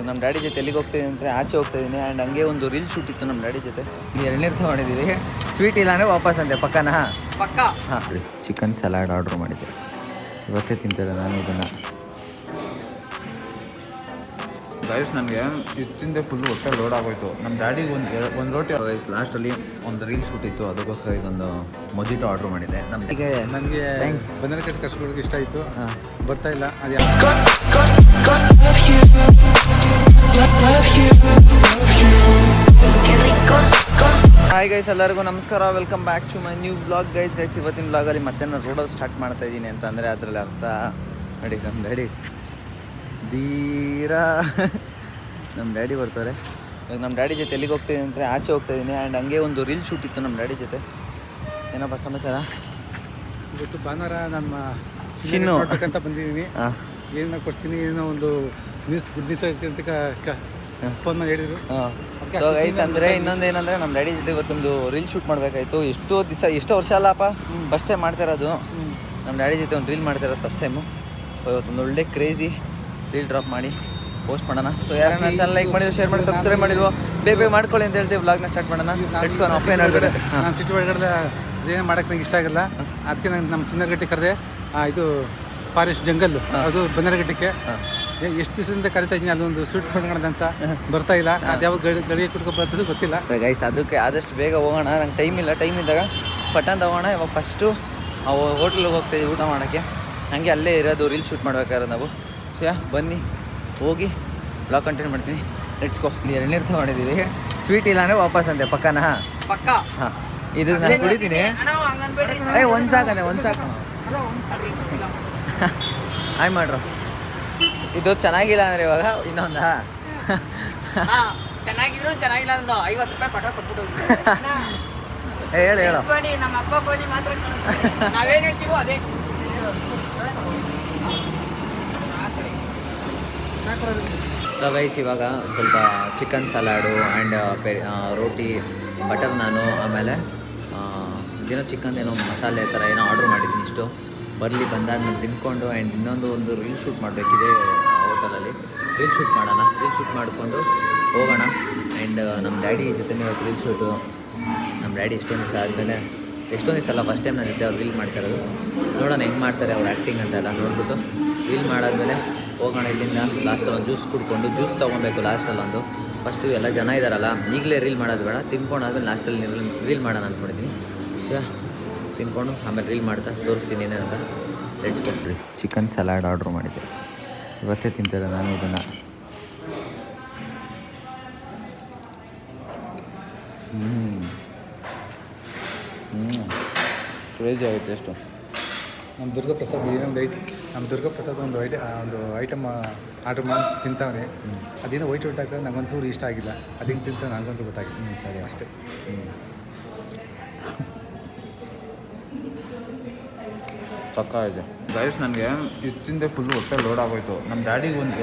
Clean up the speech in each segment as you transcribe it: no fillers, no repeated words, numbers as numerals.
ನಮ್ಮ ಡ್ಯಾಡಿ ಜೊತೆ ಎಲ್ಲಿಗೆ ಹೋಗ್ತಾಯಿದ್ದೀನಿ ಅಂದರೆ ಆಚೆ ಹೋಗ್ತಾಯಿದ್ದೀನಿ ಆ್ಯಂಡ್ ಹಂಗೆ ಒಂದು ರೀಲ್ ಶೂಟ್ ಇತ್ತು ನಮ್ಮ ಡ್ಯಾಡಿ ಜೊತೆ. ಎಳ್ನೀರು ತೊಗೊಂಡಿದ್ದೀವಿ. ಸ್ವೀಟ್ ಇಲ್ಲ ಅಂದರೆ ವಾಪಸ್ ಅಂತೆ ಪಕ್ಕನಾ? ಪಕ್ಕ. ಹಾಂ, ಚಿಕನ್ ಸಲಾಡ್ ಆರ್ಡ್ರ್ ಮಾಡಿದ್ದೆ. ಇವತ್ತೇ ತಿಂತಾರೆ ನಾನು ಇದನ್ನು. ಗೈಸ್ ನನಗೆ ಇಷ್ಟಿಂದ ಫುಲ್ ಹೊಟ್ಟೆ ಲೋಡ್ ಆಗೋಯ್ತು. ನಮ್ಮ ಡ್ಯಾಡಿಗೆ ಒಂದು ರೋಟಿ ಗೈಸ್ ಲಾಸ್ಟಲ್ಲಿ ಒಂದು ರೀಲ್ ಶೂಟ್ ಇತ್ತು, ಅದಕ್ಕೋಸ್ಕರ ಇದೊಂದು ಮೊಜಿಟೋ ಆರ್ಡ್ರ್ ಮಾಡಿದ್ದೆ. ನನಗೆ ಬಂದನ ಕಟ್ಟಿ ಕರ್ಸ್ಕೊಳಕ್ಕೆ ಇಷ್ಟ ಆಯಿತು. ಬರ್ತಾ ಇಲ್ಲ ಅದು. ಹಾಯ್ ಗೈಸ್, ಎಲ್ಲರಿಗೂ ನಮಸ್ಕಾರ. Welcome back to my new vlog. Guys ಇವತ್ತಿನ ವ್ಲಾಗಲ್ಲಿ ಮತ್ತೆ ನಾನು ರೋಡಲ್ಲಿ ಸ್ಟಾರ್ಟ್ ಮಾಡ್ತಾ ಇದ್ದೀನಿ ಅಂತಂದರೆ ಅದರಲ್ಲಿ ಅರ್ಥ ನೋಡಿ. ನಮ್ಮ ಡ್ಯಾಡಿ ಧೀರಾ ನಮ್ಮ ಡ್ಯಾಡಿ ಬರ್ತಾರೆ. ಇವಾಗ ನಮ್ಮ ಡ್ಯಾಡಿ ಜೊತೆ ಎಲ್ಲಿಗೆ ಹೋಗ್ತಾಯಿದ್ದೀನಿ ಅಂದರೆ ಆಚೆ ಹೋಗ್ತಾಯಿದ್ದೀನಿ ಆ್ಯಂಡ್ ಹಂಗೆ ಒಂದು ರೀಲ್ ಶೂಟ್ ಇತ್ತು ನಮ್ಮ ಡ್ಯಾಡಿ ಜೊತೆ. ಏನಪ್ಪ ಸಮಾಚಾರ? ಇವತ್ತು ಭಾನುವಾರ ನಮ್ಮ ಚಿನ್ನು ನೋಡ್ಬೇಕಂತ ಬಂದಿದ್ದೀನಿ. ಏನೋ ಕೊಡ್ತೀನಿ, ಏನೋ ಒಂದು ಗುಡ್ ನ್ಯೂಸ್ ಹೇಳ್ತೀನಿ ಅಂತ ಫೋನ್ ಮಾಡಿ ಹೇಳಿದ್ರು. ಸೊ ಗೈಸ್ ಅಂದರೆ ಇನ್ನೊಂದೇನಂದರೆ ನಮ್ಮ ಡ್ಯಾಡಿ ಜೊತೆ ಇವತ್ತೊಂದು ರೀಲ್ ಶೂಟ್ ಮಾಡಬೇಕಾಯ್ತು. ಎಷ್ಟೋ ವರ್ಷ ಅಲ್ಲಪ್ಪ, ಫಸ್ಟ್ ಟೈಮ್ ಮಾಡ್ತಾ ಇರೋದು. ನಮ್ಮ ಡ್ಯಾಡಿ ಜೊತೆ ಒಂದು ರೀಲ್ ಮಾಡ್ತಾ ಇರೋದು ಫಸ್ಟ್ ಟೈಮು. ಸೊ ಇವತ್ತೊಂದು ಒಳ್ಳೆ ಕ್ರೇಜಿ ರೀಲ್ ಡ್ರಾಪ್ ಮಾಡಿ ಪೋಸ್ಟ್ ಮಾಡೋಣ. ಸೊ ಯಾರನ್ನ ಚಾನಲ್ ಲೈಕ್ ಮಾಡಿದ್ರು, ಶೇರ್ ಮಾಡಿ, ಸಬ್ಸ್ಕ್ರೈಬ್ ಮಾಡಿಲ್ವೋ ಬೇಗ ಮಾಡ್ಕೊಳ್ಳಿ ಅಂತ ಹೇಳ್ತೀವಿ. ವ್ಲಾಗ್ನ ಸ್ಟಾರ್ಟ್ ಮಾಡೋಣ. ಅಪ್ಪೇನು ಹೇಳ್ಬೇಡಿ, ನಾನು ಸಿಟಿ ಒಳಗಡೆ ಅದೇನೋ ಮಾಡೋಕ್ಕೆ ನಂಗೆ ಇಷ್ಟ ಆಗಿಲ್ಲ. ಅದಕ್ಕೆ ನಾನು ನಮ್ಮ ಚಿನ್ನರಗಟ್ಟೆ ಕರೆದೆ. ಇದು ಫಾರೆಸ್ಟ್ ಜಂಗಲ್ಲು, ಅದು ಬನ್ನರಗಟ್ಟಕ್ಕೆ ಎಷ್ಟು ದಿವಸದಿಂದ ಕರಿತಾ ಇದ್ದೀನಿ. ಅದೊಂದು ಸ್ವೀಟ್ ಮಾಡ್ಕೊಳ್ಳೋದಂತ ಬರ್ತಾ ಇಲ್ಲ. ಅದು ಯಾವಾಗ ಗಳಿಗೆ ಕುಟ್ಕೊ ಬರ್ತದೆ ಗೊತ್ತಿಲ್ಲ. ಗೈಸ್ ಅದಕ್ಕೆ ಆದಷ್ಟು ಬೇಗ ಹೋಗೋಣ. ನಂಗೆ ಟೈಮ್ ಇಲ್ಲ. ಟೈಮ್ ಇದ್ದಾಗ ಪಟ್ಟಂತ ಹೋಗೋಣ. ಇವಾಗ ಫಸ್ಟು ಹೋಟ್ಲಿಗೆ ಹೋಗ್ತಾಯಿದ್ವಿ ಊಟ ಮಾಡೋಕ್ಕೆ. ಹಾಗೆ ಅಲ್ಲೇ ಇರೋದು ರೀಲ್ ಶೂಟ್ ಮಾಡ್ಬೇಕಾದ್ರೆ ನಾವು. ಸೊ ಬನ್ನಿ ಹೋಗಿ ಬ್ಲಾಗ್ ಕಂಟಿನ್ಯೂ ಮಾಡ್ತೀನಿ. Let's go. ಎಳ್ನೀರು ತೊಗೊಂಡಿದ್ದೀವಿ. ಸ್ವೀಟ್ ಇಲ್ಲ ಅಂದರೆ ವಾಪಸ್ ಅಂತೆ ಪಕ್ಕನಾ? ಪಕ್ಕ. ಹಾಂ, ಇದು ನಾನು ಕುಡಿತೀನಿ. ಒಂದು ಸಾಕಂದೆ, ಒಂದು ಸಾಕು. ಆಯ್ ಮಾಡ್ರು. ಇದು ಚೆನ್ನಾಗಿಲ್ಲ ಅಂದರೆ ಇವಾಗ ಇನ್ನೊಂದಾ? ಚೆನ್ನಾಗಿದ್ರು ಚೆನ್ನಾಗಿಲ್ಲ ಅಂದ್ರೆ 50 ರೂಪಾಯಿ ಪಟ್ಟ ಕೊಟ್ಬಿಟ್ಟು ಹೇಳು ನಮ್ಮ ಅಪ್ಪ ಬೋನಿ ಮಾತ್ರ ನಾವೇನು ಹೇಳ್ತೀವೋ ಅದೇ. ಗೈಸ್ ಇವಾಗ ಸ್ವಲ್ಪ chicken salad and roti, butter ನಾನು, ಆಮೇಲೆ ಇದೇನೋ ಚಿಕನ್ ಏನೋ ಮಸಾಲೆ ಥರ ಏನೋ ಆರ್ಡ್ರ್ ಮಾಡಿದ್ದೀನಿ. ಇಷ್ಟು ಬರಲಿ, ಬಂದಾದ್ಮೇಲೆ ತಿನ್ಕೊಂಡು ಆ್ಯಂಡ್ ಇನ್ನೊಂದು ರೀಲ್ ಶೂಟ್ ಮಾಡಬೇಕಿದೆ ಹೋಟೆಲಲ್ಲಿ. ರೀಲ್ ಶೂಟ್ ಮಾಡೋಣ. ರೀಲ್ ಶೂಟ್ ಮಾಡಿಕೊಂಡು ಹೋಗೋಣ. ಆ್ಯಂಡ್ ನಮ್ಮ ಡ್ಯಾಡಿ ಜೊತೆನೇ ಇವತ್ತು ರೀಲ್ ಶೂಟು. ನಮ್ಮ ಡ್ಯಾಡಿ ಎಷ್ಟೊಂದು ದಿವಸ ಆದಮೇಲೆ, ಎಷ್ಟೊಂದು ದಿವಸ ಅಲ್ಲ, ಫಸ್ಟ್ ಟೈಮ್ ನನ್ನ ಜೊತೆ ಅವ್ರು ರೀಲ್ ಮಾಡ್ತಾ ಇರೋದು. ನೋಡೋಣ ಹೆಂಗೆ ಮಾಡ್ತಾರೆ ಅವ್ರು ಆ್ಯಕ್ಟಿಂಗ್ ಅಂತೆಲ್ಲ ನೋಡ್ಬಿಟ್ಟು ರೀಲ್ ಮಾಡಾದ್ಮೇಲೆ ಹೋಗೋಣ. ಇಲ್ಲಿಂದ ಲಾಸ್ಟಲ್ಲಿ ಒಂದು ಜ್ಯೂಸ್ ಕುಡ್ಕೊಂಡು, ಜ್ಯೂಸ್ ತೊಗೊಬೇಕು ಲಾಸ್ಟಲ್ಲೊಂದು. ಫಸ್ಟು ಎಲ್ಲ ಜನ ಇದ್ದಾರಲ್ಲ, ಈಗಲೇ ರೀಲ್ ಮಾಡೋದು ಬೇಡ, ತಿನ್ಕೊಂಡಾದ್ಮೇಲೆ ಲಾಸ್ಟಲ್ಲಿ ರೀಲ್ ಮಾಡೋಣ ಅಂದ್ಕೊಂಡಿದ್ದೀನಿ. ಸೊ ತಿನ್ಕೊಂಡು ಆಮೇಲೆ ರೀಲ್ ಮಾಡ್ತಾ ತೋರಿಸ್ತೀನಿ ಏನೇ ಅಂತ. ಲೆಟ್ಸ್ ಕೊಟ್ರಿ. ಚಿಕನ್ ಸಲಾಡ್ ಆರ್ಡ್ರ್ ಮಾಡಿದ್ದೆ. ಇವತ್ತೇ ತಿಂತಾರೆ ನಾನು ಇದನ್ನು. ಕ್ರೇಜಿ ಆಗುತ್ತೆ ಎಷ್ಟು. ನಮ್ಮ ದುರ್ಗಾಪ್ರಸಾದ್ ಏನೋ ಒಂದು ನಮ್ಮ ದುರ್ಗಾಪ್ರಸಾದ್ ಒಂದು ಐಟಮ್ ಆರ್ಡ್ರ್ ಮಾಡಿ ತಿಂತಾವ್ರೆ. ಅದೇನೋ ವೈಟ್ ಹಾಕಿ ನಂಗೊಂಚೂರು ಇಷ್ಟ ಆಗಿಲ್ಲ. ಅದೇನು ತಿಂತ ನನಗಂತೂ ಗೊತ್ತಾಗಿಲ್ಲ ಅಷ್ಟೇ. ಸಕ್ಕ ಇದೆ ಗೈಸ್. ನನಗೆ ಇಷ್ಟಿಂದ ಫುಲ್ ಹೊಟ್ಟೆ ಲೋಡ್ ಆಗೋಯ್ತು. ನಮ್ಮ ಡ್ಯಾಡಿಗೆ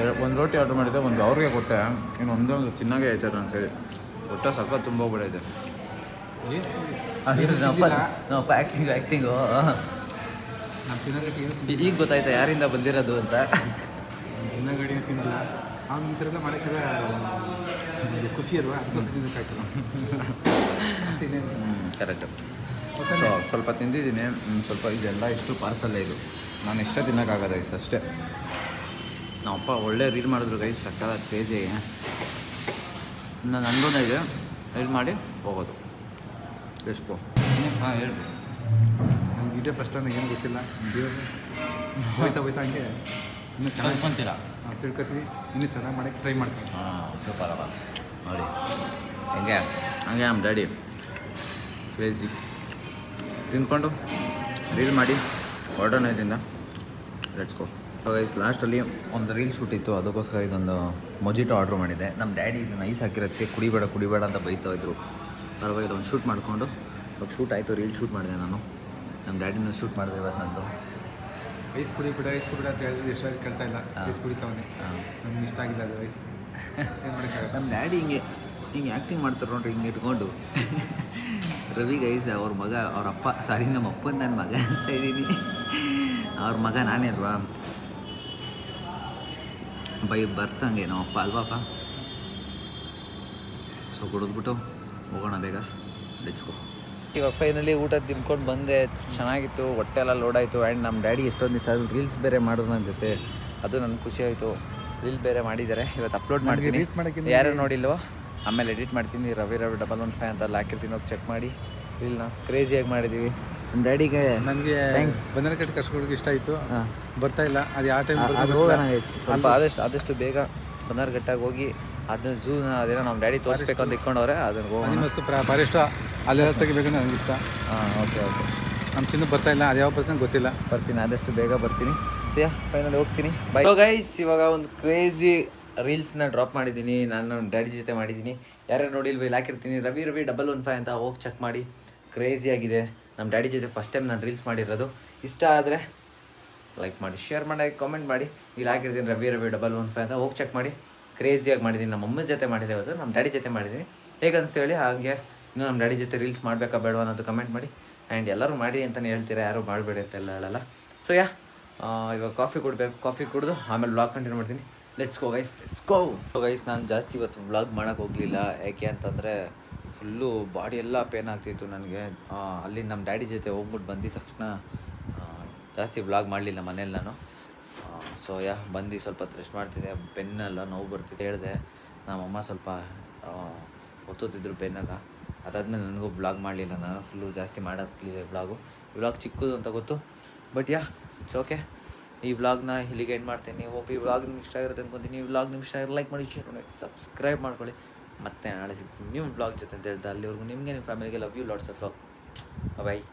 ಒಂದು ರೋಟಿ ಆರ್ಡ್ರ್ ಮಾಡಿದ್ದೆ, ಒಂದು ಅವ್ರಿಗೆ ಕೊಟ್ಟೆ, ಇನ್ನು ಒಂದೊಂದು ಚಿನ್ನಾಗೆ ಆಯ್ತಾರೆ ಅಂತ ಹೇಳಿ. ಹೊಟ್ಟೆ ಸಕ್ಕ ತುಂಬ ಬಿಡೈತೆ. ನಾವು ಆ್ಯಕ್ಟಿಂಗು ನಮ್ಮ ಚಿನ್ನಗಟ್ಟಿ ಈಗ ಗೊತ್ತಾಯ್ತಾ ಯಾರಿಂದ ಬಂದಿರೋದು ಅಂತ. ಚಿನ್ನಗಡಿ ತಿಂದಿಲ್ಲ. ಅವ್ನು ತಿರ್ಗ ಮಾಡೋಕ್ಕಿದ್ರೆ ಖುಷಿ ಅಲ್ವಾ, ಅದಕ್ಕೋಸ್ಕರ ತಿನ್ನೋಕ್ಕಾಯ್ತಲ್ಲ ಅಷ್ಟೇ. ಕರೆಕ್ಟು. ಸೊ ಸ್ವಲ್ಪ ತಿಂದಿದ್ದೀನಿ. ಸ್ವಲ್ಪ ಇದೆಲ್ಲ ಇಷ್ಟು ಪಾರ್ಸಲ್ಲೇ ಇದು. ನಾನು ಎಷ್ಟೇ ತಿನ್ನೋಕ್ಕಾಗದ ಗೈಸ್ ಅಷ್ಟೇ. ನಮ್ಮಪ್ಪ ಒಳ್ಳೆ ರೀಲ್ ಮಾಡಿದ್ರು ಗೈಸ್, ಸಕ್ಕದ ಕ್ರೇಜಿ. ನನಗೊಂದು ಇದೆ, ರೀಲ್ ಮಾಡಿ ಹೋಗೋದು. ಎಷ್ಟು? ಹಾಂ ಹೇಳಿ. ನನಗೆ ಇದೇ ಫಸ್ಟ್ ನನಗೇನು ಗೊತ್ತಿಲ್ಲ. ದಿವಸ ಹೋಯ್ತಾ ಹಂಗೆ ಇನ್ನೂ ಚೆನ್ನಾಗಿ ತಿಳ್ಕೊಂತೀರಾ? ತಿಳ್ಕೊತೀವಿ. ಇನ್ನೂ ಚೆನ್ನಾಗಿ ಮಾಡೋಕ್ಕೆ ಟ್ರೈ ಮಾಡ್ತೀನಿ. ಸೂಪರ್ ಅವ ನೋಡಿ ಹಂಗೆ ನಮ್ಮ ಡ್ಯಾಡಿ ಕ್ರೇಜಿ. ತಿಂದ್ಕೊಂಡು ರೀಲ್ ಮಾಡಿ ಹೊರಡೋಣ ಇದರಿಂದ. Let's go. ಗೈಸ್ ಲಾಸ್ಟಲ್ಲಿ ಒಂದು ರೀಲ್ ಶೂಟ್ ಇತ್ತು, ಅದಕ್ಕೋಸ್ಕರ ಇದೊಂದು ಮೊಜಿಟೋ ಆರ್ಡ್ರ್ ಮಾಡಿದ್ದೆ. ನಮ್ಮ ಡ್ಯಾಡಿ ಇದನ್ನು ಐಸ್ ಹಾಕಿರೋದಕ್ಕೆ ಕುಡಿಬೇಡ ಅಂತ ಬೈತಾ ಇದ್ರು. ಪರವಾಗಿಲ್ಲ, ಒಂದು ಶೂಟ್ ಮಾಡಿಕೊಂಡು ಇವಾಗ ಶೂಟ್ ಆಯಿತು. ರೀಲ್ ಶೂಟ್ ಮಾಡಿದೆ ನಾನು. ನಮ್ಮ ಡ್ಯಾಡಿನ ಶೂಟ್ ಮಾಡಿದೆ ಇವತ್ತು ನಂದು. ಐಸ್ ಕುಡಿಬಿಡ ಅಂತ ಹೇಳಿದ್ರು ಎಷ್ಟಾಗಿ ಕೇಳ್ತಾ ಇಲ್ಲ. ಐಸ್ ಕುಡಿತಾವನೆ. ನಮ್ಗೆ ಇಷ್ಟ ಆಗಿಲ್ಲ ಅದು ಐಸ್. ಏನು ಮಾಡೋಕ್ಕಾಗಲ್ಲ. ನಮ್ಮ ಡ್ಯಾಡಿ ಹಿಂಗೆ ಆ್ಯಕ್ಟಿಂಗ್ ಮಾಡ್ತಾರೆ ನೋಡ್ರಿ, ಹಿಂಗೆ ಇಟ್ಕೊಂಡು. ರವಿ ಗೈಸ್ ಅವ್ರ ಮಗ, ಅವ್ರ ಅಪ್ಪ, ಸಾರಿ ನಮ್ಮ ಅಪ್ಪನ ನನ್ನ ಮಗ ಅಂತ ಇದ್ದೀನಿ. ಅವ್ರ ಮಗ ನಾನೇ ಅಲ್ವಾ. ಬೈ ಬರ್ತಂಗೇನೋ ಅಪ್ಪ ಅಲ್ವಾಪ್ಪ. ಸೊ ಕುಡಿದ್ಬಿಟ್ಟು ಹೋಗೋಣ ಬೇಗ, ಲೆಟ್ಸ್ ಗೋ. ಇವಾಗ ಫೈನಲಿ ಊಟ ತಿನ್ಕೊಂಡು ಬಂದೆ, ಚೆನ್ನಾಗಿತ್ತು, ಹೊಟ್ಟೆ ಎಲ್ಲ ಲೋಡ್ ಆಯಿತು. ಆ್ಯಂಡ್ ನಮ್ಮ ಡ್ಯಾಡಿ ಎಷ್ಟೊಂದು ದಿವಸ ರೀಲ್ಸ್ ಬೇರೆ ಮಾಡೋದು ನನ್ನ ಜೊತೆ, ಅದು ನನಗೆ ಖುಷಿ ಆಯಿತು. ರೀಲ್ ಬೇರೆ ಮಾಡಿದ್ದಾರೆ, ಇವತ್ತು ಅಪ್ಲೋಡ್ ಮಾಡ್ತೀನಿ. ರೀಲ್ಸ್ ಮಾಡೋಕ್ಕಿಂತ ಯಾರು ನೋಡಿಲ್ವೋ ಆಮೇಲೆ ಎಡಿಟ್ ಮಾಡ್ತೀನಿ. ರವಿ 115 ಅಂತ ಅಲ್ಲಿ ಹಾಕಿರ್ತೀನಿ, ಹೋಗಿ ಚೆಕ್ ಮಾಡಿ. ರೀಲ್ನ ಕ್ರೇಜಿಯಾಗಿ ಮಾಡಿದ್ದೀವಿ. ನಮ್ಮ ಡ್ಯಾಡಿಗೆ ನನಗೆ ಥ್ಯಾಂಕ್ಸ್. ಬನ್ನರಗಟ್ಟೆ ಕರ್ಸ್ಕೊಡೋಕೆ ಇಷ್ಟ ಆಯಿತು. ಹಾಂ, ಬರ್ತಾ ಇಲ್ಲ, ಅದು ಯಾವ ಟೈಮ್ ಸ್ವಲ್ಪ ಆದಷ್ಟು ಬೇಗ ಬನ್ನರ್ಘಟ್ಟಾಗಿ ಹೋಗಿ ಅದನ್ನ ಝೂನ ಅದೇನೋ ನಮ್ಮ ಡ್ಯಾಡಿ ತೋರಿಸ್ಬೇಕು ಅಂತ ಇಟ್ಕೊಂಡವ್ರೆ, ಅದನ್ನು ಹೋಗೋಣ. ಅನಿಮಲ್ಸ್ ಫಾರೆಸ್ಟ್ ಅಲ್ಲೆಲ್ಲ ತೆಗಿಬೇಕಂತ ನನಗೆ ಇಷ್ಟ. ಹಾಂ, ಓಕೆ. ನಮ್ಮ ಚಿನ್ನ ಬರ್ತಾ ಇಲ್ಲ, ಅದು ಯಾವ ಬರ್ತಾನೆ ಗೊತ್ತಿಲ್ಲ. ಬರ್ತೀನಿ, ಆದಷ್ಟು ಬೇಗ ಬರ್ತೀನಿ. ಸೊ ಫೈನಲಿ ಹೋಗ್ತೀನಿ, ಬೈ. ಗೈಸ್, ಇವಾಗ ಒಂದು ಕ್ರೇಜಿ ರೀಲ್ಸ್ನ ಡ್ರಾಪ್ ಮಾಡಿದ್ದೀನಿ, ನಾನು ನಮ್ಮ ಡ್ಯಾಡಿ ಜೊತೆ ಮಾಡಿದ್ದೀನಿ. ಯಾರ್ಯಾರು ನೋಡಿಲ್ವ ಇಲ್ಲಿ ಹಾಕಿರ್ತೀನಿ, ರವಿ 115 ಅಂತ ಹೋಗಿ ಚೆಕ್ ಮಾಡಿ. ಕ್ರೇಜಿ ಆಗಿದೆ. ನಮ್ಮ ಡ್ಯಾಡಿ ಜೊತೆ ಫಸ್ಟ್ ಟೈಮ್ ನಾನು ರೀಲ್ಸ್ ಮಾಡಿರೋದು. ಇಷ್ಟ ಆದರೆ ಲೈಕ್ ಮಾಡಿ, ಶೇರ್ ಮಾಡಿ, ಕಾಮೆಂಟ್ ಮಾಡಿ. ಇಲ್ಲಿ ಹಾಕಿರ್ತೀನಿ ರವಿ 115 ಅಂತ ಹೋಗಿ ಚೆಕ್ ಮಾಡಿ. ಕ್ರೇಜಿಯಾಗಿ ಮಾಡಿದ್ದೀನಿ. ನಮ್ಮ ಅಮ್ಮನ ಜೊತೆ ಮಾಡಿದೆ ಇವತ್ತು, ನಮ್ಮ ಡ್ಯಾಡಿ ಜೊತೆ ಮಾಡಿದ್ದೀನಿ. ಹೇಗೆ ಅನಿಸ್ತು ಹೇಳಿ. ಹಾಗೆ ಇನ್ನೂ ನಮ್ಮ ಡ್ಯಾಡಿ ಜೊತೆ ರೀಲ್ಸ್ ಮಾಡಬೇಕಾ ಬೇಡವಾ ಅನ್ನೋದು ಕಮೆಂಟ್ ಮಾಡಿ. ಆ್ಯಂಡ್ ಎಲ್ಲರೂ ಮಾಡಿ ಅಂತಲೇ ಹೇಳ್ತೀರಾ, ಯಾರೂ ಮಾಡಬೇಡಿ ಅಂತೆಲ್ಲ ಹೇಳಲ್ಲ. ಸೊ ಇವಾಗ ಕಾಫಿ ಕುಡಬೇಕು. ಕಾಫಿ ಕುಡಿದು ಆಮೇಲೆ ವ್ಲಾಗ್ ಕಂಟಿನ್ಯೂ ಮಾಡ್ತೀನಿ. Let's go guys, let's go. Guys, ನಾನು ಜಾಸ್ತಿ ಇವತ್ತು ವ್ಲಾಗ್ ಮಾಡೋಕ್ಕೆ ಹೋಗಲಿಲ್ಲ. ಯಾಕೆ ಅಂತಂದರೆ ಫುಲ್ಲು ಬಾಡಿ ಎಲ್ಲ ಪೇನ್ ಆಗ್ತಿತ್ತು ನನಗೆ. ಅಲ್ಲಿ ನಮ್ಮ ಡ್ಯಾಡಿ ಜೊತೆ ಹೋಗ್ಬಿಟ್ಟು ಬಂದಿದ ತಕ್ಷಣ ಜಾಸ್ತಿ ವ್ಲಾಗ್ ಮಾಡಲಿಲ್ಲ ಮನೇಲಿ ನಾನು. ಸೊ ಬಂದು ಸ್ವಲ್ಪ ರೆಸ್ಟ್ ಮಾಡ್ತಿದ್ದೆ. ಪೆನ್ನೆಲ್ಲ ನೋವು ಬರ್ತಿದ್ದೆ, ಹೇಳಿದೆ. ನಮ್ಮಮ್ಮ ಸ್ವಲ್ಪ ಒತ್ತುತ್ತಿದ್ರು ಪೆನ್ನೆಲ್ಲ. ಅದಾದಮೇಲೆ ನನಗೂ ವ್ಲಾಗ್ ಮಾಡಲಿಲ್ಲ, ನಾನು ಫುಲ್ಲು ಜಾಸ್ತಿ ಮಾಡೋಕ್ಕಿಲ್ಲ ವ್ಲಾಗು. ಈ ವ್ಲಾಗ್ ಚಿಕ್ಕದು ಅಂತ ಗೊತ್ತು, ಬಟ್ ಇಟ್ಸ್ ಓಕೆ. ಈ ವ್ಲಾಗ್ನ ಇಲ್ಲಿಗೆ ಎಂಡ್ ಮಾಡ್ತೀನಿ. ಹೋಪ್ ಈ ವ್ಲಾಗ್ ನಿಮ್ಗೆ ಇಷ್ಟ ಆಗಿರುತ್ತೆ ಅಂದ್ಕೊತೀನಿ. ಈ ವ್ಲಾಗ್ ನಿಮ್ಗೆ ಇಷ್ಟ ಆಗಿರೋ ಲೈಕ್ ಮಾಡಿ, ಶೇರ್ ಮಾಡಿ, ಸಬ್ಸ್ಕ್ರೈಬ್ ಮಾಡ್ಕೊಳ್ಳಿ. ಮತ್ತೆ ನಾಳೆ ಸಿಗ್ತೀನಿ ನಿಮ್ಮ ವ್ಲಾಗ್ ಜೊತೆ ಅಂತ ಹೇಳ್ತಾ, ಅಲ್ಲಿವರೆಗೂ ನಿಮಗೆ, ನಿಮ್ಮ ಫ್ಯಾಮಿಲಿಗೆ love you, lots of love. Bye.